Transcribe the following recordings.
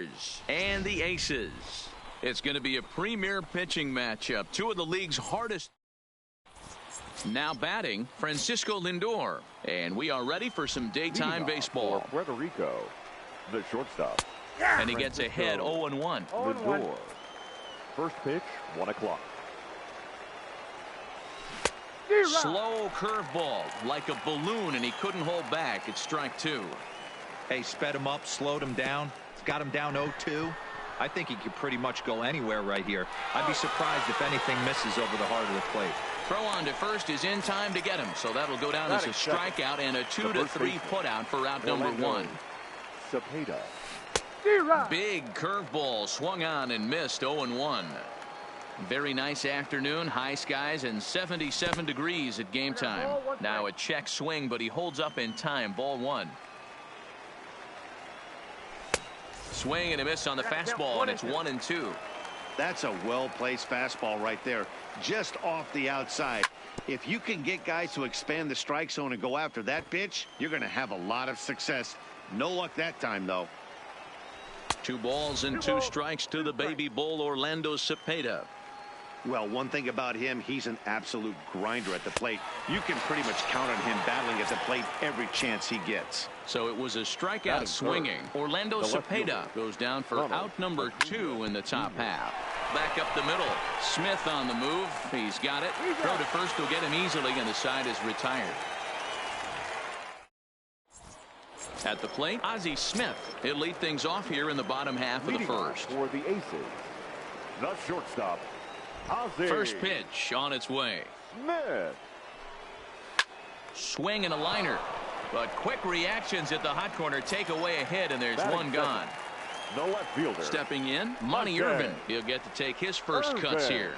Tigers and the Aces. It's going to be a premier pitching matchup. Two of the league's hardest. Now batting, Francisco Lindor. And we are ready for some daytime baseball. Puerto Rico, the shortstop. And he gets ahead 0-1. Lindor. First pitch, 1 o'clock. Slow curveball, like a balloon, and he couldn't hold back. It's strike 2. Hey, sped him up, slowed him down. Got him down 0-2. I think he could pretty much go anywhere right here. I'd be surprised if anything misses over the heart of the plate. Throw on to first is in time to get him, so that'll go down as a strikeout and a 2-3 putout for out number 1. Cepeda. Big curveball swung on and missed. 0-1. Very nice afternoon, high skies and 77 degrees at game time. Now a check swing, but he holds up in time. Ball 1. Swing and a miss on the fastball, and it's 1-2. That's a well-placed fastball right there, just off the outside. If you can get guys to expand the strike zone and go after that pitch, you're going to have a lot of success. No luck that time, though. 2 balls and 2 strikes to the baby bull, Orlando Cepeda. Well, one thing about him, he's an absolute grinder at the plate. You can pretty much count on him battling at the plate every chance he gets. So it was a strikeout swinging. Orlando Cepeda goes down for out number 2 in the top half. Back up the middle. Smith on the move. He's got it. Throw to first will get him easily, and the side is retired. At the plate, Ozzie Smith. He'll lead things off here in the bottom half of the first. For the Aces, the shortstop, Ozzie. First pitch on its way. Smith. Swing and a liner. But quick reactions at the hot corner take away a hit, and there's one gone. The left fielder. Stepping in, Monty Irvin. He'll get to take his first cuts here.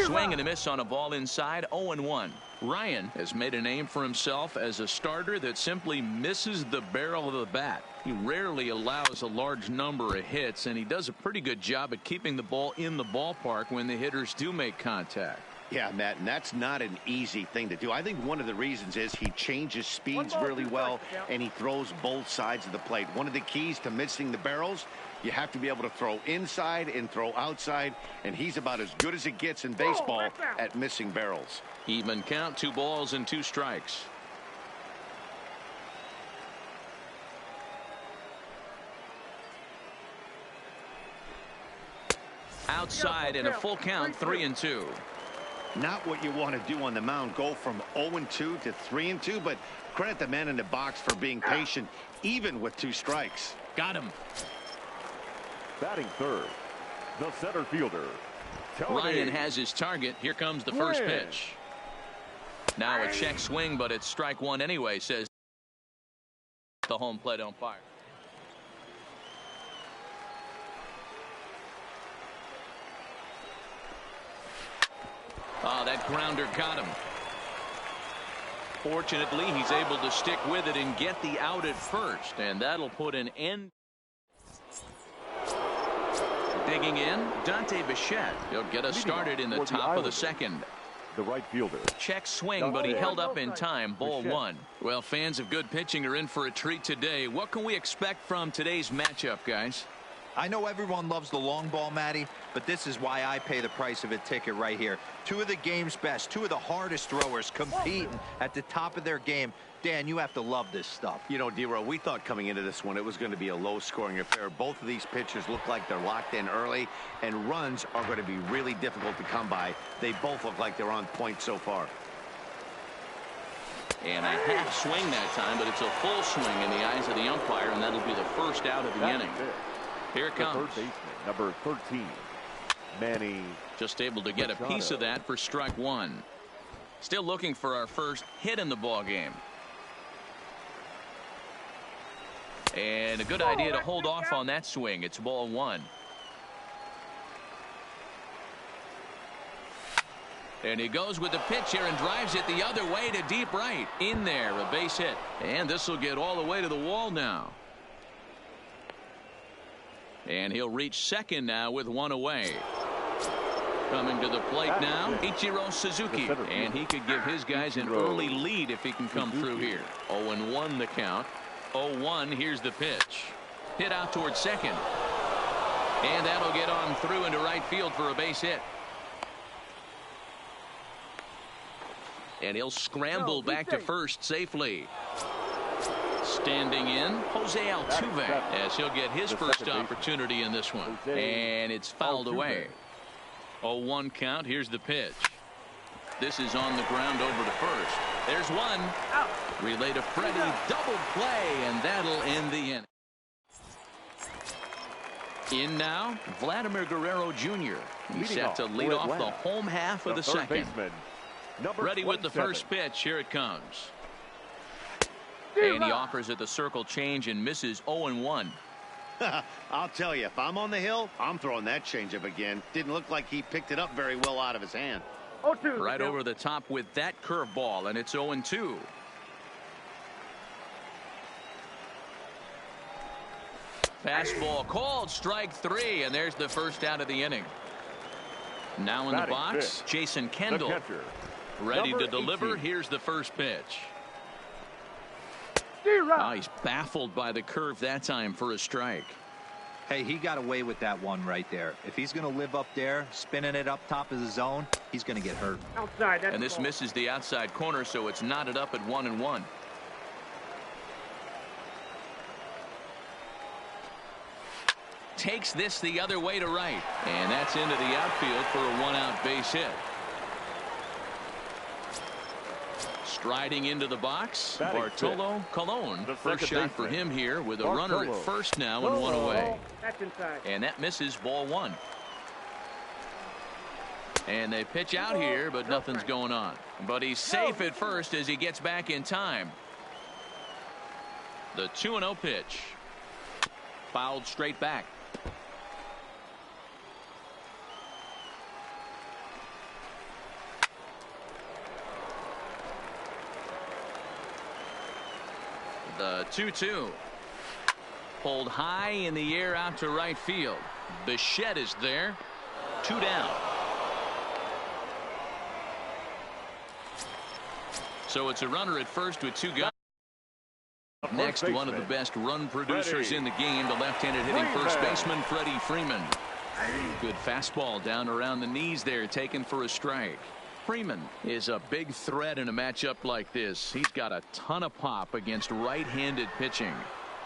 Swing and a miss on a ball inside. 0-1. Ryan has made a name for himself as a starter that simply misses the barrel of the bat. He rarely allows a large number of hits, and he does a pretty good job at keeping the ball in the ballpark when the hitters do make contact. Yeah, Matt, and that's not an easy thing to do. I think one of the reasons is he changes speeds really well, and he throws both sides of the plate. One of the keys to missing the barrels, you have to be able to throw inside and throw outside, and he's about as good as it gets in baseball at missing barrels. Even count, 2 balls and 2 strikes. Outside and a full count, 3-2. Not what you want to do on the mound, go from 0-2 to 3-2, but credit the man in the box for being patient, even with 2 strikes. Got him. Batting third, the center fielder, Ryan has his target. Here comes the first pitch. Now a check swing, but it's strike 1 anyway, says the home plate umpire. Oh, that grounder got him. Fortunately, he's able to stick with it and get the out at first, and that'll put an end. Digging in, Dante Bichette. He'll get us started in the top of the second. The right fielder. Check swing, but he held up in time. Ball 1. Well, fans of good pitching are in for a treat today. What can we expect from today's matchup, guys? I know everyone loves the long ball, Matty, but this is why I pay the price of a ticket right here. 2 of the game's best, 2 of the hardest throwers competing at the top of their game. Dan, you have to love this stuff. You know, D-Row, we thought coming into this one it was going to be a low-scoring affair. Both of these pitchers look like they're locked in early, and runs are going to be really difficult to come by. They both look like they're on point so far. And a half swing that time, but it's a full swing in the eyes of the umpire, and that'll be the first out of the inning. Here it comes. Third baseman, number 13, Manny. Just able to get a piece of that for strike 1. Still looking for our first hit in the ball game. And a good idea to hold off on that swing. It's ball 1. And he goes with the pitch here and drives it the other way to deep right. In there, a base hit. And this will get all the way to the wall now. And he'll reach second now with 1 away. Coming to the plate now, Ichiro Suzuki. And he could give his guys an early lead if he can come through here. 0-1 the count. 0-1, here's the pitch. Hit out towards second. And that'll get on through into right field for a base hit. And he'll scramble back to first safely. Standing in, Jose Altuve, as he'll get his first opportunity in this one. And it's fouled away. 0-1 count. Here's the pitch. This is on the ground over to first. There's one. Relay to Freddie. Double play, and that'll end the inning. In now, Vladimir Guerrero Jr. He's set to lead off the home half of the second. Ready with the first pitch. Here it comes. And he offers it the circle change and misses 0-1. I'll tell you, if I'm on the hill, I'm throwing that changeup again. Didn't look like he picked it up very well out of his hand. Right over the top with that curveball, and it's 0-2. Fastball called, strike three, and there's the first out of the inning. Now in the box, Jason Kendall. Ready to deliver. Here's the first pitch. Oh, he's baffled by the curve that time for a strike. Hey, he got away with that one right there. If he's going to live up there, spinning it up top of the zone, he's going to get hurt. Outside, and this misses the outside corner, so it's knotted up at 1-1. Takes this the other way to right, and that's into the outfield for a one-out base hit. Striding into the box, Bartolo Colon. First shot for him here with a runner at first now and one away. That's inside. And that misses, ball one. And they pitch out here, but nothing's going on. But he's safe at first as he gets back in time. The 2-0 pitch. Fouled straight back. The 2-2. Pulled high in the air out to right field. Bichette is there. 2 down. So it's a runner at first with 2 guys. Next, one of the best run producers in the game, the left-handed hitting first baseman, Freddie Freeman. Good fastball down around the knees there, taken for a strike. Freeman is a big threat in a matchup like this. He's got a ton of pop against right-handed pitching.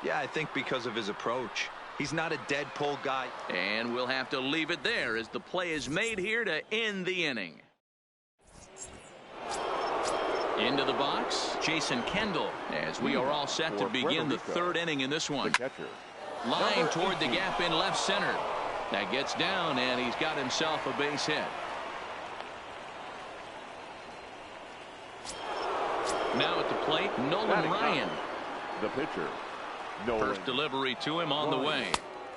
Yeah, I think because of his approach. He's not a dead pull guy. And we'll have to leave it there as the play is made here to end the inning. Into the box, Jason Kendall, as we are all set to begin the third inning in this one. Line toward the gap in left center. That gets down, and he's got himself a base hit. Now at the plate, Nolan Ryan. The pitcher. First delivery to him on the way.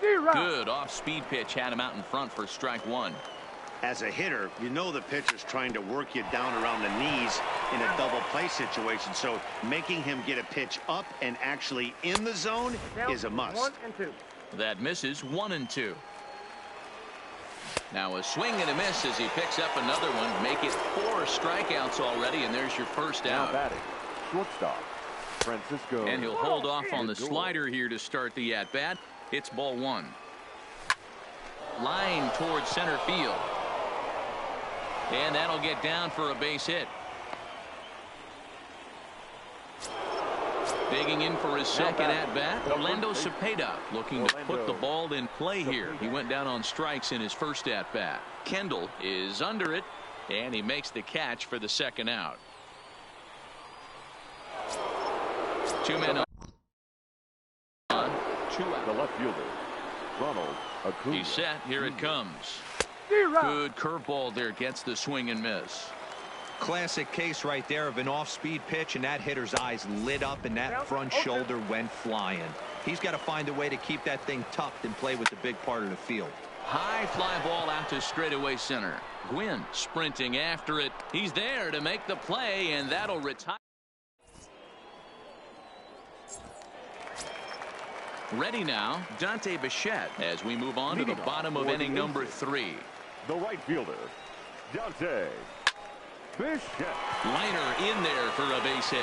Good off-speed pitch had him out in front for strike one. As a hitter, you know the pitcher's trying to work you down around the knees in a double play situation. So making him get a pitch up and actually in the zone is a must. 1 and 2. That misses 1-2. Now a swing and a miss as he picks up another one. Make it 4 strikeouts already, and there's your first out. Now batting, shortstop, Francisco. And he'll hold off on the slider here to start the at-bat. It's ball one. Line towards center field. And that'll get down for a base hit. Digging in for his second at-bat, Orlando Cepeda looking to put the ball in play here. He went down on strikes in his first at-bat. Kendall is under it, and he makes the catch for the second out. 2 men on. 2 out. The left fielder, Ronald Acuna. He's set. Here it comes. Good curveball there. Gets the swing and miss. Classic case right there of an off-speed pitch, and that hitter's eyes lit up and that front shoulder went flying. He's got to find a way to keep that thing tucked and play with the big part of the field. High fly ball out to straightaway center. Gwynn sprinting after it. He's there to make the play, and that'll retire. Ready now, Dante Bichette, as we move on to the bottom of inning number 3. The right fielder, Dante Bichette. Liner in there for a base hit.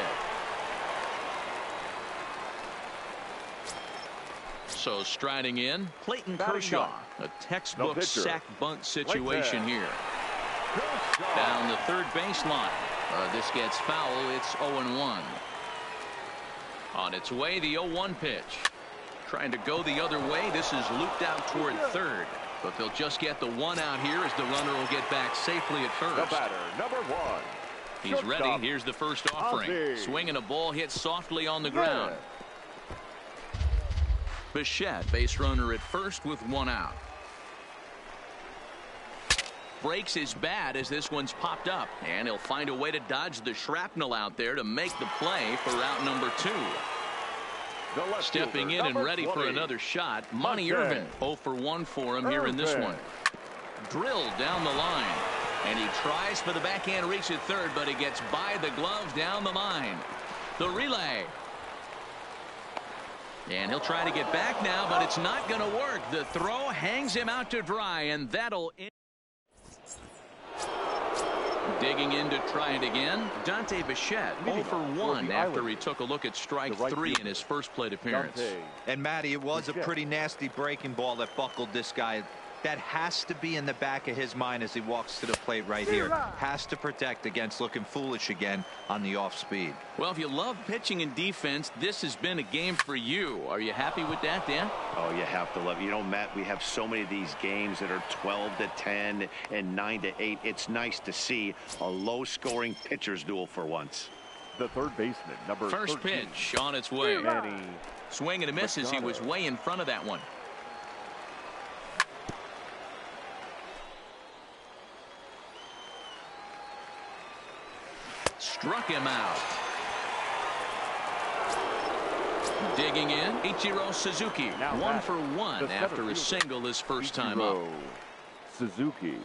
So striding in, Clayton Batting Kershaw. nine. A textbook pitcher. sack bunt situation Right there. here. Kershaw. Down the third baseline. This gets foul. It's 0-1. On its way, the 0-1 pitch. Trying to go the other way. This is looped out toward third. But they'll just get the one out here as the runner will get back safely at The first. batter, number 1. He's Shortstop. ready. Here's the first offering. Ozzie. Swinging a ball hit softly on the ground. Bichette, base runner at first with one out. Breaks his bat as this one's popped up. And he'll find a way to dodge the shrapnel out there to make the play for route number 2. The left Stepping fielder, in and number ready 20. for another shot. Monty Monte. Irvin, 0 for 1 for him here in this Irvin. one. Drilled down the line. And he tries for the backhand reach at third, but he gets by the glove down the line. The relay. And he'll try to get back now, but it's not going to work. The throw hangs him out to dry, and that'll... Digging in to try it again. Dante Bichette, 0 for 1 after he took a look at strike 3 in his first plate appearance. And Matty, it was a pretty nasty breaking ball that buckled this guy. That has to be in the back of his mind as he walks to the plate right here. Has to protect against looking foolish again on the off speed. Well, if you love pitching and defense, this has been a game for you. Are you happy with that, Dan? Oh, you have to love it. You know, Matt, we have so many of these games that are 12-10 and 9-8. It's nice to see a low-scoring pitcher's duel for once. The third baseman, number First 13. pitch on its way. Manny Swing and a miss as he was way in front of that one. Struck him out. Digging in, Ichiro Suzuki. Now 1 back, for 1 the after center a fielder, single his first time up. Ichiro Suzuki.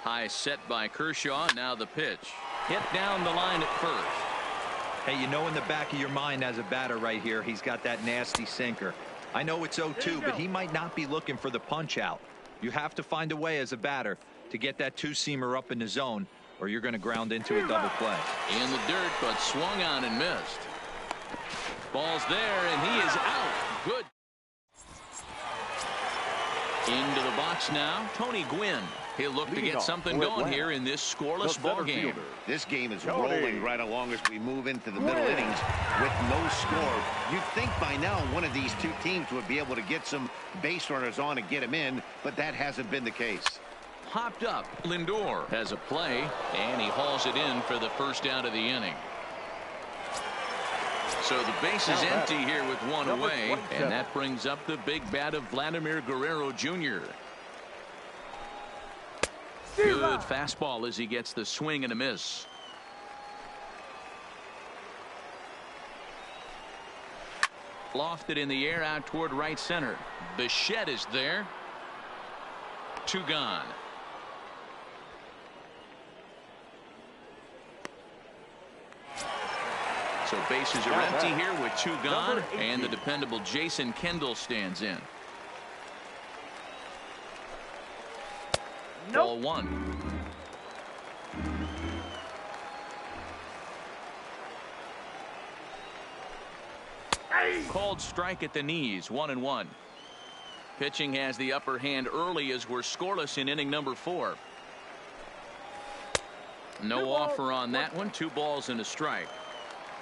High set by Kershaw. Now the pitch. Hit down the line at first. Hey, you know in the back of your mind as a batter right here, he's got that nasty sinker. I know it's 0-2, but he might not be looking for the punch out. You have to find a way as a batter to get that two-seamer up in the zone, or you're going to ground into a double play. In the dirt, but swung on and missed. Ball's there, and he is out. Good. Into the box now, Tony Gwynn. He'll look to Leading get off something for going Atlanta, here in this scoreless the ball center game. fielder. This game is Tony. rolling right along as we move into the middle innings with no score. You'd think by now one of these two teams would be able to get some base runners on and get them in, but that hasn't been the case. Hopped up. Lindor has a play, and he hauls it in for the first out of the inning. So the base is empty here with one Number away, 27. and that brings up the big bat of Vladimir Guerrero Jr. Good fastball as he gets the swing and a miss. Lofted in the air out toward right center. Bichette is there. 2 gone. So bases are empty here with 2 gone, and the dependable Jason Kendall stands in. Ball 1. Called strike at the knees, 1-1. Pitching has the upper hand early as we're scoreless in inning number 4. No offer on that one. 2 balls and a strike.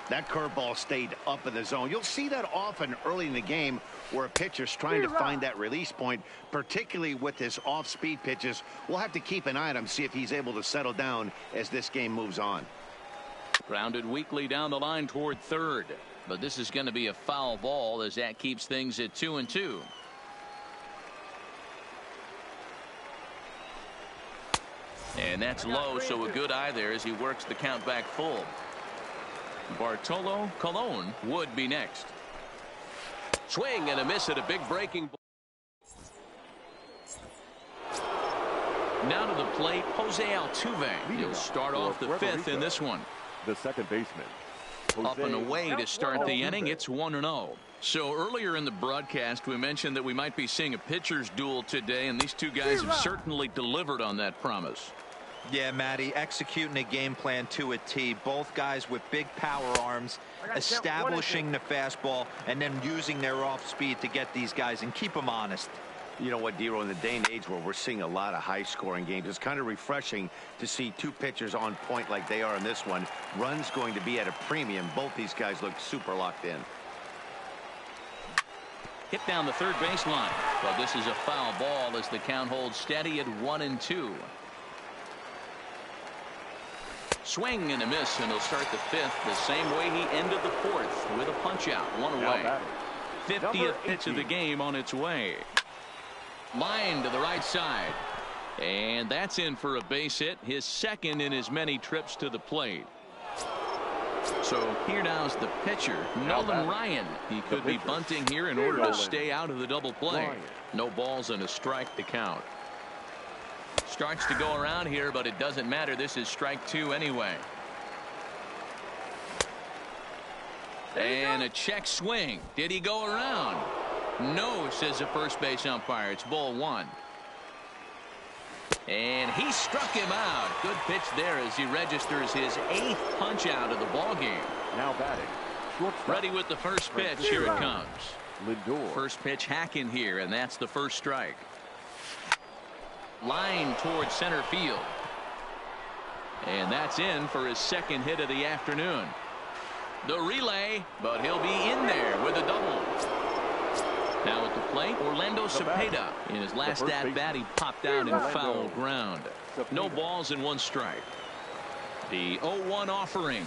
That curveball stayed up in the zone. You'll see that often early in the game where a pitcher's trying to find that release point, particularly with his off-speed pitches. We'll have to keep an eye on him, see if he's able to settle down as this game moves on. Grounded weakly down the line toward third. But this is going to be a foul ball as that keeps things at 2-2. And that's low, so a good eye there as he works the count back full. Bartolo Colon would be next. Swing and a miss at a big breaking ball. Now to the plate, Jose Altuve. He'll start off the 5th in this one. The second baseman. Up and away to start the inning. It's 1-0. So earlier in the broadcast, we mentioned that we might be seeing a pitcher's duel today, and these two guys have certainly delivered on that promise. Yeah, Matty, executing a game plan to a T. Both guys with big power arms, establishing the fastball, and then using their off speed to get these guys and keep them honest. You know what, Dero, in the day and age where we're seeing a lot of high-scoring games, it's kind of refreshing to see two pitchers on point like they are in this one. Runs going to be at a premium. Both these guys look super locked in. Hit down the third baseline. But this is a foul ball as the count holds steady at 1-2. Swing and a miss, and he'll start the fifth the same way he ended the fourth with a punch out, one away. 50th pitch of the game on its way. Line to the right side, and that's in for a base hit, his second in as many trips to the plate. So here now's the pitcher, Nolan Ryan. He could be bunting here in order to stay out of the double play. No balls and a strike to count. Starts to go around here, but it doesn't matter. This is strike two anyway. And a check swing. Did he go around? No, says the first base umpire. It's ball one. And he struck him out. Good pitch there as he registers his 8th punch out of the ball game. Now batting. Shortstop. Ready with the first pitch. Here it comes. Lindor. First pitch hacking here, and that's the first strike. Line towards center field. And that's in for his second hit of the afternoon. The relay, but he'll be in there with a double. Now at the plate, Orlando Cepeda. In his last at-bat, he popped out in foul ground. No balls and one strike. The 0-1 offering.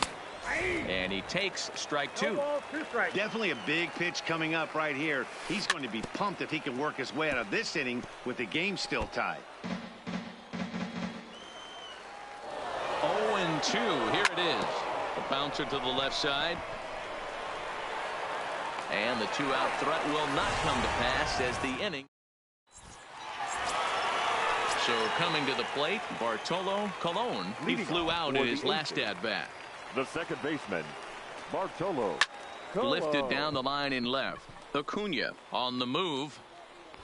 And he takes strike two. Definitely a big pitch coming up right here. He's going to be pumped if he can work his way out of this inning with the game still tied. 0-2. Here it is. A bouncer to the left side. And the two-out threat will not come to pass as the inning. So coming to the plate, Bartolo Colon. He flew out in his last at-bat. The second baseman, Bartolo Colon. Lifted down the line in left. Acuna on the move.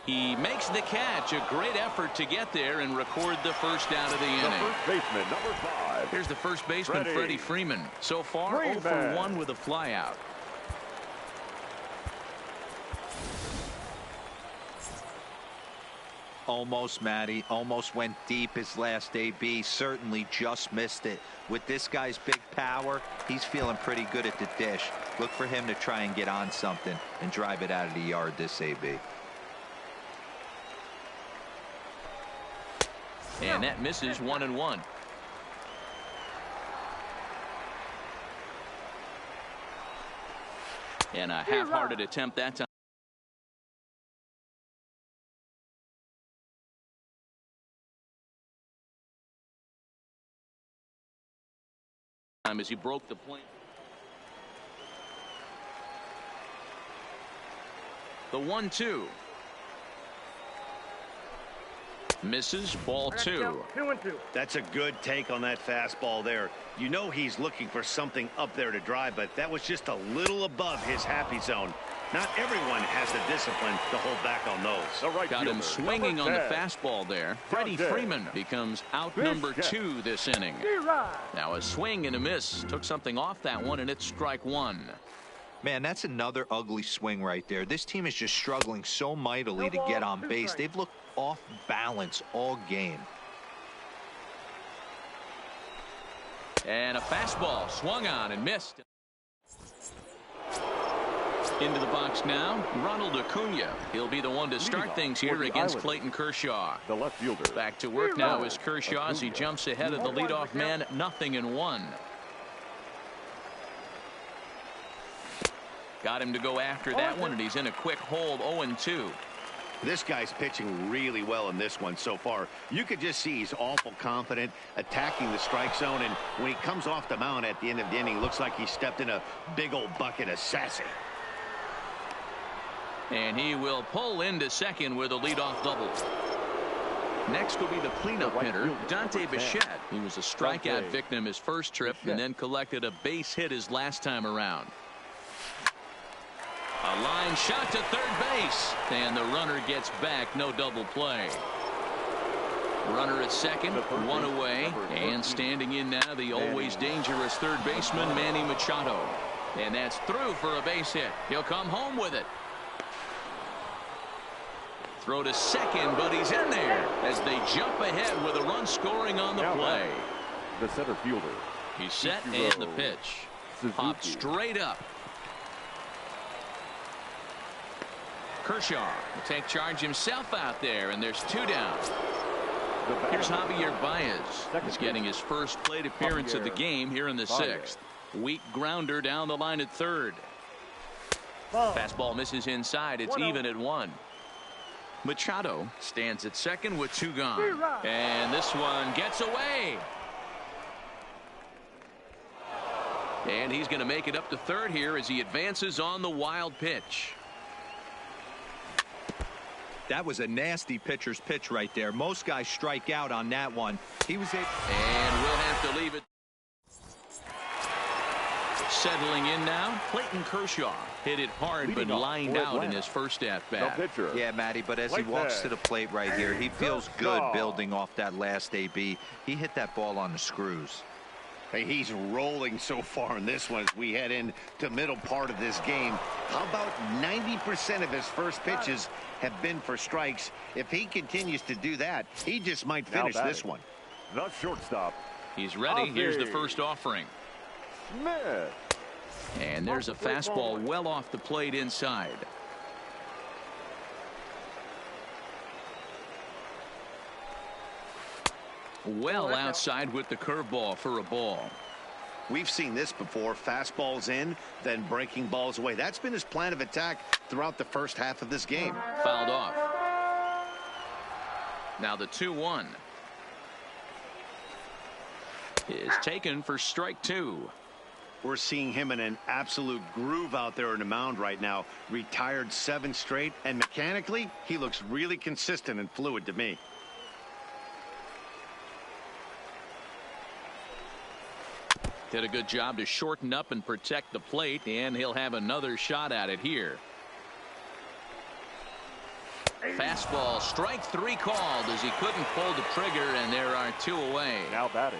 He makes the catch. A great effort to get there and record the first out of the inning. The first baseman, number 5. Here's the first baseman, Freddie Freeman. So far, 0 for 1 with a flyout. Almost, Matty. Almost went deep his last AB. Certainly just missed it. With this guy's big power, he's feeling pretty good at the dish. Look for him to try and get on something and drive it out of the yard this AB. And that misses 1-1. And a half-hearted attempt that time. As he broke the plane. The 1-2. Misses, ball 2. 2-2. That's a good take on that fastball there. You know he's looking for something up there to drive, but that was just a little above his happy zone. Not everyone has the discipline to hold back on those. Got him swinging on the fastball there. Freddie Freeman becomes out number 2 this inning. Now a swing and a miss. Took something off that one, and it's strike 1. Man, that's another ugly swing right there. This team is just struggling so mightily to get on base. They've looked off balance all game. And a fastball swung on and missed. Into the box now, Ronald Acuna. He'll be the one to start things here against Clayton Kershaw. The left fielder. Back to work now is Kershaw as he jumps ahead of the leadoff man, 0-1. Got him to go after that one, and he's in a quick hold, 0-2. This guy's pitching really well in this one so far. You could just see he's awful confident, attacking the strike zone, and when he comes off the mound at the end of the inning, looks like he stepped in a big old bucket of sassy. And he will pull into second with a leadoff double. Next will be the cleanup hitter, Dante Bichette. He was a strikeout victim his first trip and then collected a base hit his last time around. A line shot to third base, and the runner gets back. No double play. Runner at second, one away, and standing in now the always dangerous third baseman Manny Machado. And that's through for a base hit. He'll come home with it. Throw to second, but he's in there as they jump ahead with a run scoring on the play. The center fielder. He's set and the pitch. Popped straight up. Kershaw will take charge himself out there, and there's two down. Here's Javier Baez. He's getting his first plate appearance of the game here in the sixth. Weak grounder down the line at third. Fastball misses inside. It's even at 1. Machado stands at second with 2 gone. And this one gets away. And he's going to make it up to third here as he advances on the wild pitch. That was a nasty pitcher's pitch right there. Most guys strike out on that one. He was able. And we'll have to leave it. Settling in now, Clayton Kershaw hit it hard but lined out in his first at bat. Yeah, Matty, but as he walks to the plate right here, he feels good building off that last AB. He hit that ball on the screws. Hey, he's rolling so far in this one as we head into middle part of this game. How about 90% of his first pitches have been for strikes? If he continues to do that, he just might finish this one. The shortstop. He's ready. Here's the first offering. Smith. And there's a fastball well off the plate inside. Well outside with the curveball for a ball. We've seen this before. Fastballs in, then breaking balls away. That's been his plan of attack throughout the first half of this game. Fouled off. Now the 2-1 is taken for strike 2. We're seeing him in an absolute groove out there in the mound right now. Retired 7 straight, and mechanically, he looks really consistent and fluid to me. Did a good job to shorten up and protect the plate, and he'll have another shot at it here. Fastball, strike 3 called as he couldn't pull the trigger, and there are 2 away. Now batting.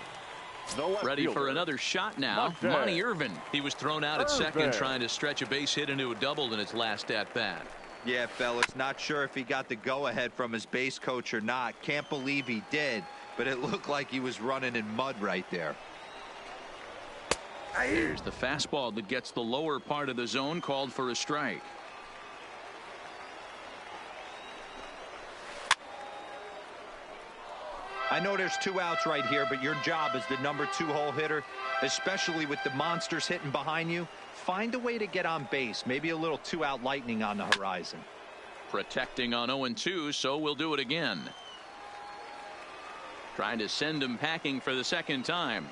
Ready for another shot now. Monty Irvin. He was thrown out at second trying to stretch a base hit into a double in his last at bat. Yeah, fellas, not sure if he got the go-ahead from his base coach or not. Can't believe he did, but it looked like he was running in mud right there. Here's the fastball that gets the lower part of the zone, called for a strike. I know there's 2 outs right here, but your job as the number 2 hole hitter, especially with the monsters hitting behind you, find a way to get on base. Maybe a little 2-out lightning on the horizon. Protecting on 0-2, so we'll do it again. Trying to send him packing for the second time.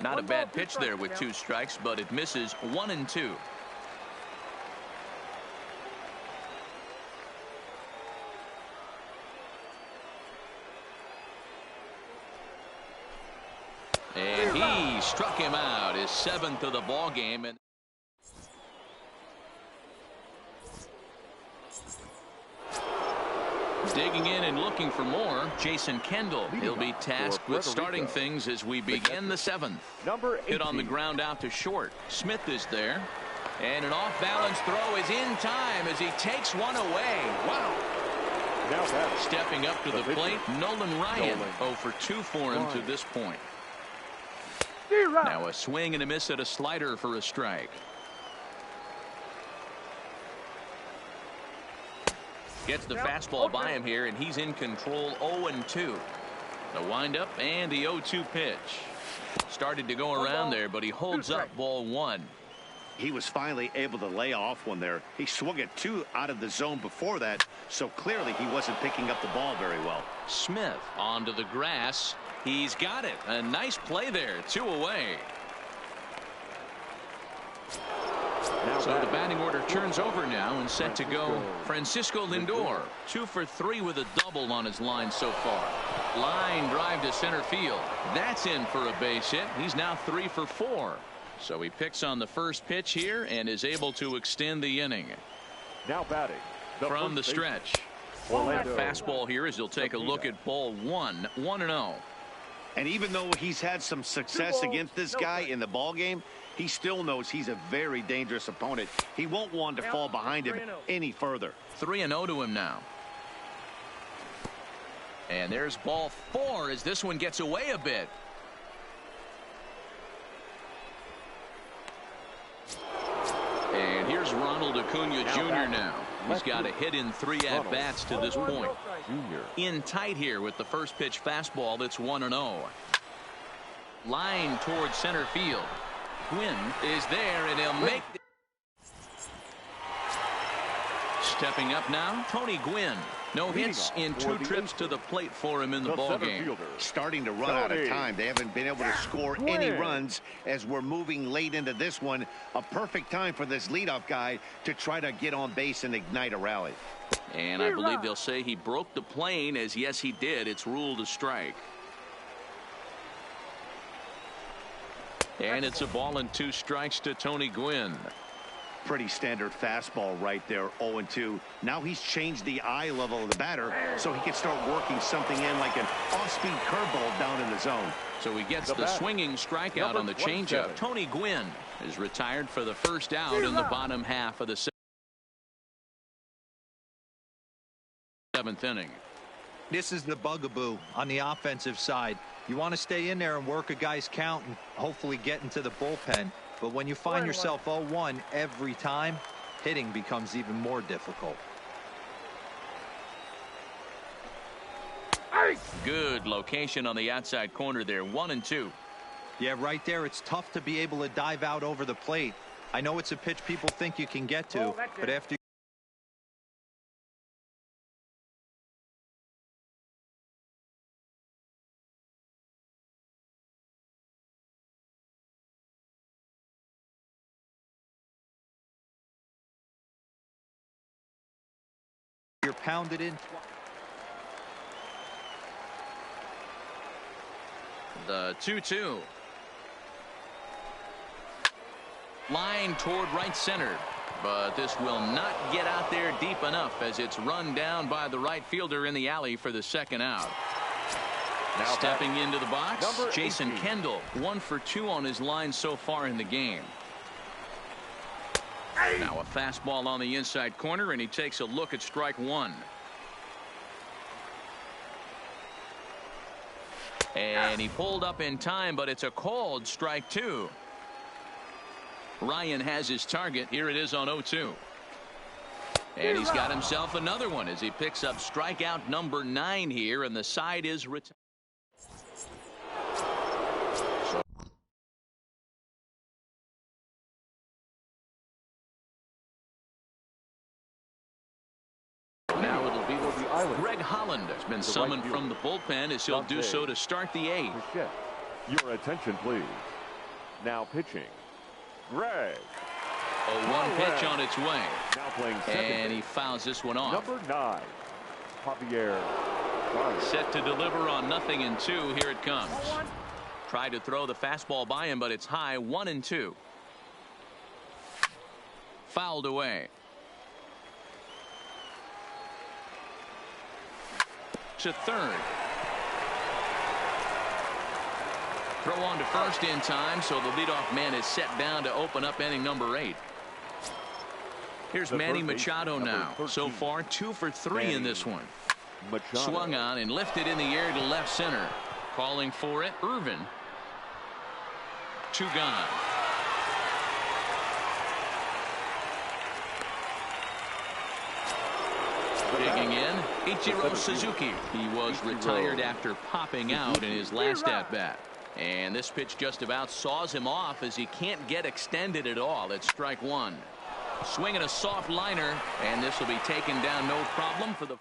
Not a bad pitch there with 2 strikes, but it misses 1-2. And he struck him out, his 7th of the ball game. And digging in and looking for more, Jason Kendall. He'll be tasked with starting things as we begin the 7th. Hit on the ground out to short. Smith is there. And an off-balance throw is in time as he takes one away. Wow. Stepping up to the plate, Nolan Ryan. 0 for 2 for him to this point. Now a swing and a miss at a slider for a strike. Gets the fastball by him here, and he's in control. 0-2. The windup and the 0-2 pitch. Started to go around there, but he holds up ball 1. He was finally able to lay off one there. He swung at 2 out of the zone before that, so clearly he wasn't picking up the ball very well. Smith onto the grass. He's got it. A nice play there. 2 away. So the batting order turns over now and set to go. Francisco Lindor, 2 for 3 with a double on his line so far. Line drive to center field. That's in for a base hit. He's now 3 for 4. So he picks on the first pitch here and is able to extend the inning. Now batting. From the stretch. Orlando. Fastball here as he'll take a look at ball one. 1-0. And even though he's had some success against this guy in the ball game, he still knows he's a very dangerous opponent. He won't want to fall behind him any further. 3-0 to him now. And there's ball 4 as this one gets away a bit. And here's Ronald Acuna Jr. now. He's got a hit in 3 at-bats to this point. In tight here with the first pitch fastball. That's 1-0. Line towards center field. Gwynn is there, and he'll make the... Stepping up now, Tony Gwynn. No hits in 2 trips to the plate for him in the ball game. Starting to run out of time. They haven't been able to score any runs as we're moving late into this one. A perfect time for this leadoff guy to try to get on base and ignite a rally. And I believe they'll say he broke the plane, as yes he did. It's ruled a strike. And it's a ball and 2 strikes to Tony Gwynn. Pretty standard fastball right there, 0-2. Now he's changed the eye level of the batter so he can start working something in like an off-speed curveball down in the zone. So he gets the swinging strikeout on the changeup. Tony Gwynn is retired for the first out in the bottom half of the 7th inning. This is the bugaboo on the offensive side. You want to stay in there and work a guy's count and hopefully get into the bullpen. But when you find yourself 0-1 every time, hitting becomes even more difficult. Good location on the outside corner there. 1-2. Yeah, right there. It's tough to be able to dive out over the plate. I know it's a pitch people think you can get to, but after you're pounded in. The 2-2. Line toward right center. But this will not get out there deep enough as it's run down by the right fielder in the alley for the second out. Now stepping into the box, Jason Kendall. 1 for 2 on his line so far in the game. Now a fastball on the inside corner, and he takes a look at strike 1. And he pulled up in time, but it's a called strike 2. Ryan has his target. Here it is on 0-2. And he's got himself another one as he picks up strikeout number 9 here, and the side is retired. Now it'll be Greg Holland has been summoned from the bullpen as he'll do so to start the 8th. Your attention, please. Now pitching, Greg. A 1 pitch on its way. Now playing second And he base. fouls this one off. Number 9, Javier. Set to deliver on 0-2. Here it comes. Tried to throw the fastball by him, but it's high. 1-2. Fouled away. To third. Throw on to first in time, so the leadoff man is set down to open up inning number 8. Here's Manny Machado now. So far 2 for 3 in this one. Swung on and lifted in the air to left center. Calling for it, Irvin. 2 gone. Digging in, Ichiro Suzuki. He was retired after popping out in his last at-bat. And this pitch just about saws him off as he can't get extended at all. It's strike 1. Swinging a soft liner, and this will be taken down no problem for the...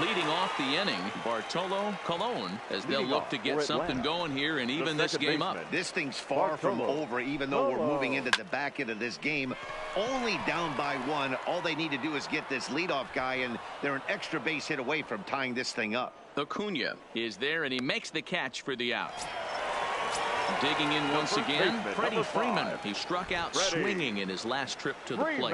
Leading off the inning, Bartolo Colon, as they'll look to get something going here and even this game up. This thing's far from over, even though we're moving into the back end of this game. Only down by 1. All they need to do is get this leadoff guy, and they're an extra base hit away from tying this thing up. Acuna is there, and he makes the catch for the out. Digging in once again, Freddie Freeman. He struck out Freddie. swinging in his last trip to the plate.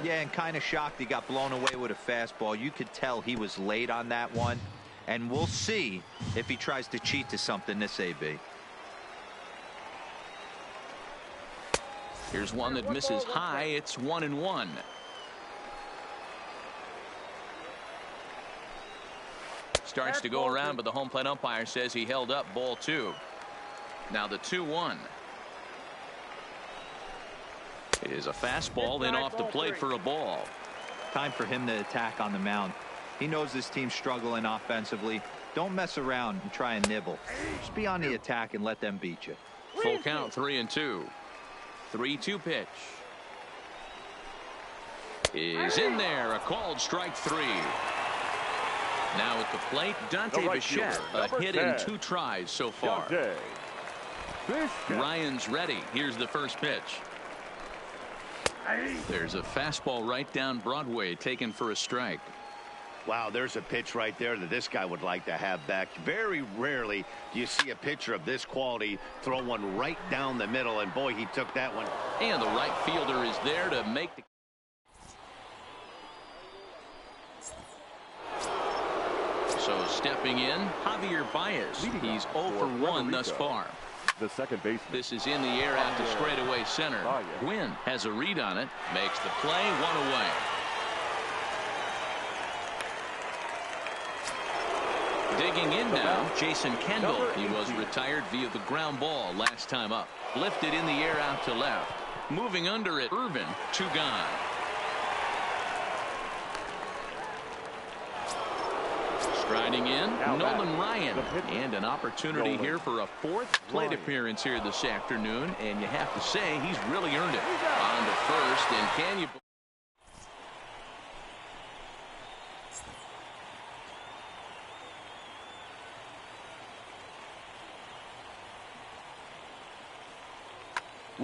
Yeah, and kind of shocked he got blown away with a fastball. You could tell he was late on that one. And we'll see if he tries to cheat to something this AB. Here's one that misses high. It's 1-1. Starts to go around, but the home plate umpire says he held up ball 2. Now the 2-1 is a fastball, then off the plate for a ball. Time for him to attack on the mound. He knows this team's struggling offensively. Don't mess around and try and nibble. Just be on the attack and let them beat you. Full count, 3-2. 3-2 pitch is in there. A called strike 3. Now at the plate, Dante Bichette. A hit in 2 tries so far. Ryan's ready. Here's the first pitch. There's a fastball right down Broadway, taken for a strike. Wow, there's a pitch right there that this guy would like to have back. Very rarely do you see a pitcher of this quality throw one right down the middle, and boy, he took that one. And the right fielder is there to make the... So stepping in, Javier Baez. He's 0 for 1 thus far. The second baseman. This is in the air out to straightaway center. Gwynn has a read on it, makes the play, 1 away. Digging in now, Jason Kendall. He was retired via the ground ball last time up. Lifted in the air out to left. Moving under it, Irvin, 2 gone. Striding in, Nolan Ryan. And an opportunity here for a 4th plate appearance here this afternoon. And you have to say, he's really earned it. On to first, and can you...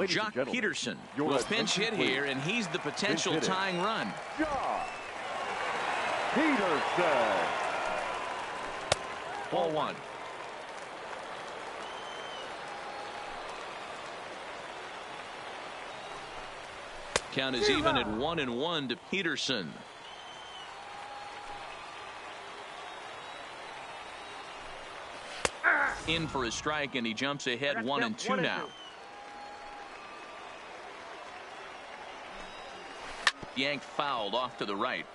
Jock Peterson will pinch hit here, and he's the potential tying run. Jock Peterson. Ball 1. Count is even at 1-1 to Peterson. In for a strike, and he jumps ahead 1-2 now. Yanked fouled off to the right.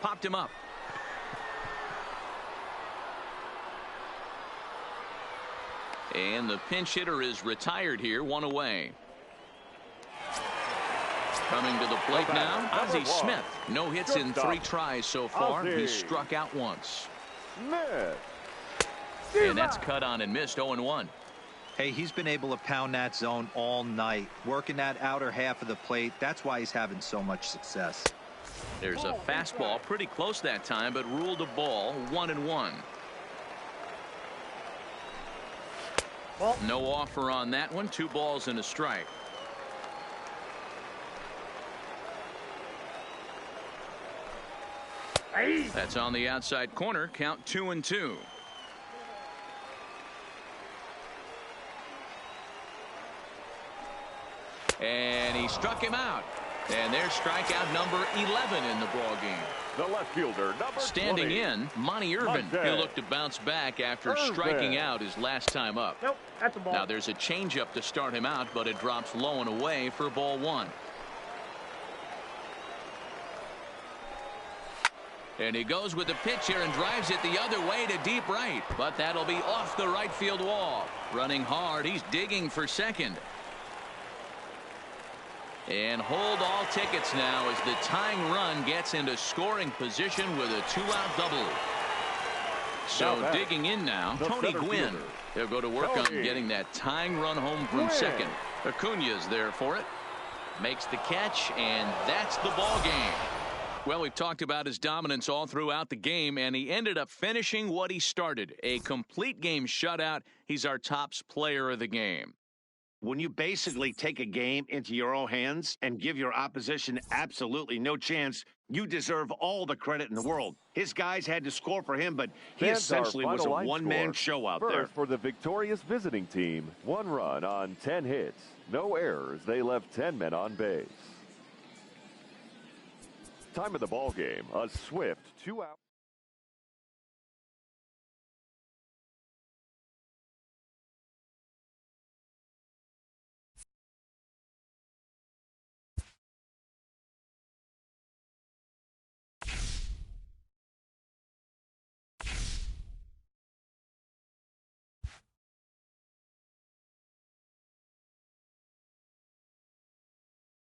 Popped him up. And the pinch hitter is retired here, 1 away. Coming to the plate now, Ozzie Smith. No hits in 3 tries so far. He's struck out once. Smith. And that's cut on and missed, 0-1. Hey, he's been able to pound that zone all night, working that outer half of the plate. That's why he's having so much success. There's a fastball pretty close that time, but ruled a ball, 1-1. No offer on that one. 2 balls and a strike. That's on the outside corner. Count 2-2. And he struck him out. And there's strikeout number 11 in the ball game. The left fielder, number Standing 20. in, Monty Irvin. He'll look to bounce back after striking out his last time up. Nope, that's a ball. Now there's a changeup to start him out, but it drops low and away for ball 1. And he goes with the pitch here and drives it the other way to deep right. But that'll be off the right field wall. Running hard, he's digging for second. And hold all tickets now as the tying run gets into scoring position with a 2-out double. So digging in now, Tony Gwynn. They'll go to work on getting that tying run home from second. Acuna's there for it. Makes the catch, and that's the ball game. Well, we've talked about his dominance all throughout the game, and he ended up finishing what he started. A complete game shutout. He's our top player of the game. When you basically take a game into your own hands and give your opposition absolutely no chance, you deserve all the credit in the world. His guys had to score for him, but he essentially was a one-man show out there. First, for the victorious visiting team, 1 run on 10 hits. No errors. They left 10 men on base. Time of the ball game, a swift 2 out.